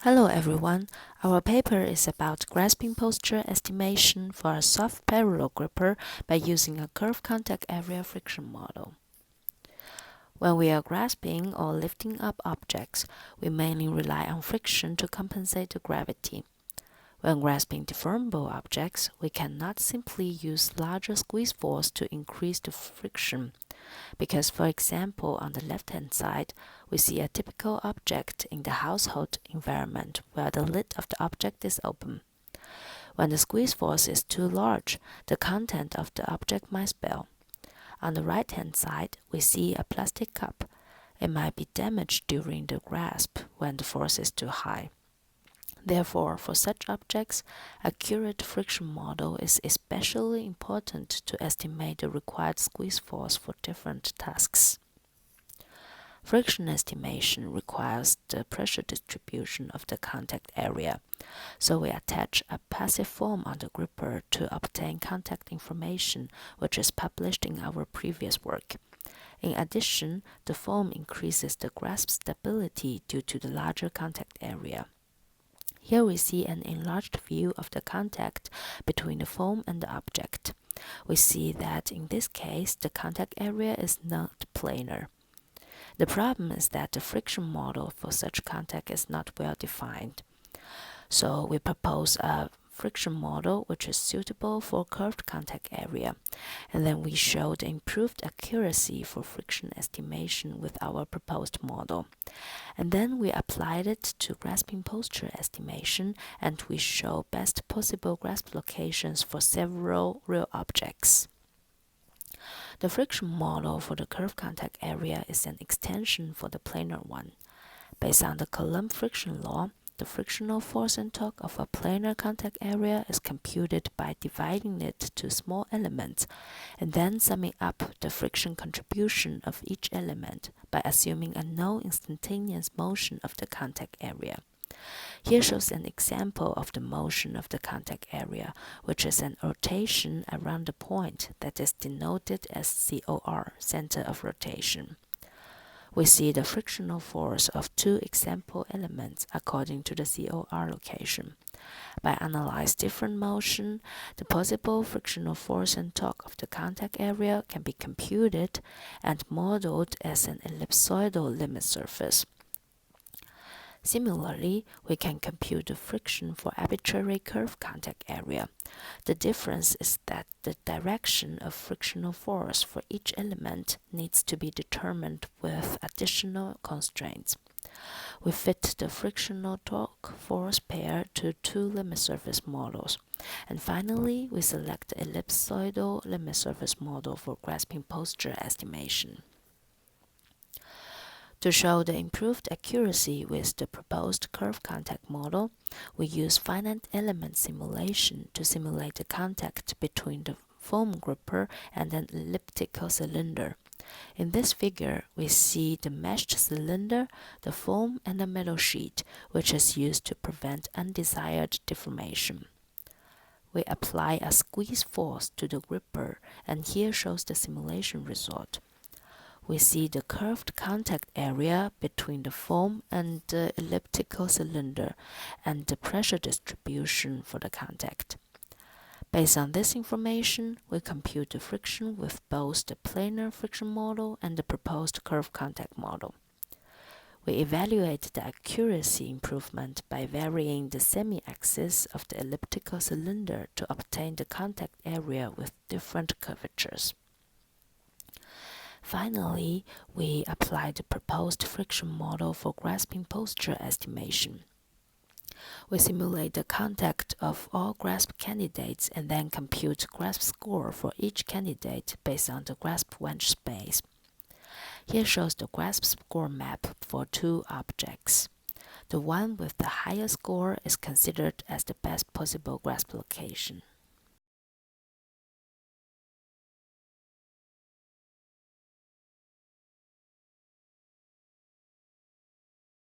Hello everyone, our paper is about grasping posture estimation for a soft parallel gripper by using a curved contact area friction model. When we are grasping or lifting up objects, we mainly rely on friction to compensate the gravity. When grasping deformable objects, we cannot simply use larger squeeze force to increase the friction. Because, for example, on the left-hand side, we see a typical object in the household environment where the lid of the object is open. When the squeeze force is too large, the content of the object might spill. On the right-hand side, we see a plastic cup. It might be damaged during the grasp when the force is too high. Therefore, for such objects, accurate friction model is especially important to estimate the required squeeze force for different tasks. Friction estimation requires the pressure distribution of the contact area, so we attach a passive foam on the gripper to obtain contact information, which is published in our previous work. In addition, the foam increases the grasp stability due to the larger contact area. Here we see an enlarged view of the contact between the foam and the object. We see that in this case, the contact area is not planar. The problem is that the friction model for such contact is not well defined. So we propose a friction model which is suitable for curved contact area, and then we showed improved accuracy for friction estimation with our proposed model. And then we applied it to grasping posture estimation, and we show best possible grasp locations for several real objects. The friction model for the curved contact area is an extension for the planar one. Based on the Coulomb friction law, the frictional force and torque of a planar contact area is computed by dividing it to small elements and then summing up the friction contribution of each element by assuming a no instantaneous motion of the contact area. Here shows an example of the motion of the contact area, which is an rotation around the point that is denoted as COR, center of rotation. We see the frictional force of two example elements according to the COR location. By analyzing different motion, the possible frictional force and torque of the contact area can be computed and modeled as an ellipsoidal limit surface. Similarly, we can compute the friction for arbitrary curved contact area. The difference is that the direction of frictional force for each element needs to be determined with additional constraints. We fit the frictional torque force pair to two limit surface models. And finally, we select the ellipsoidal limit surface model for grasping posture estimation. To show the improved accuracy with the proposed curved contact model, we use finite element simulation to simulate the contact between the foam gripper and an elliptical cylinder. In this figure, we see the meshed cylinder, the foam, and the metal sheet, which is used to prevent undesired deformation. We apply a squeeze force to the gripper, and here shows the simulation result. We see the curved contact area between the foam and the elliptical cylinder and the pressure distribution for the contact. Based on this information, we compute the friction with both the planar friction model and the proposed curved contact model. We evaluate the accuracy improvement by varying the semi-axis of the elliptical cylinder to obtain the contact area with different curvatures. Finally, we apply the proposed friction model for grasping posture estimation. We simulate the contact of all grasp candidates and then compute grasp score for each candidate based on the grasp wedge space. Here shows the grasp score map for two objects. The one with the highest score is considered as the best possible grasp location.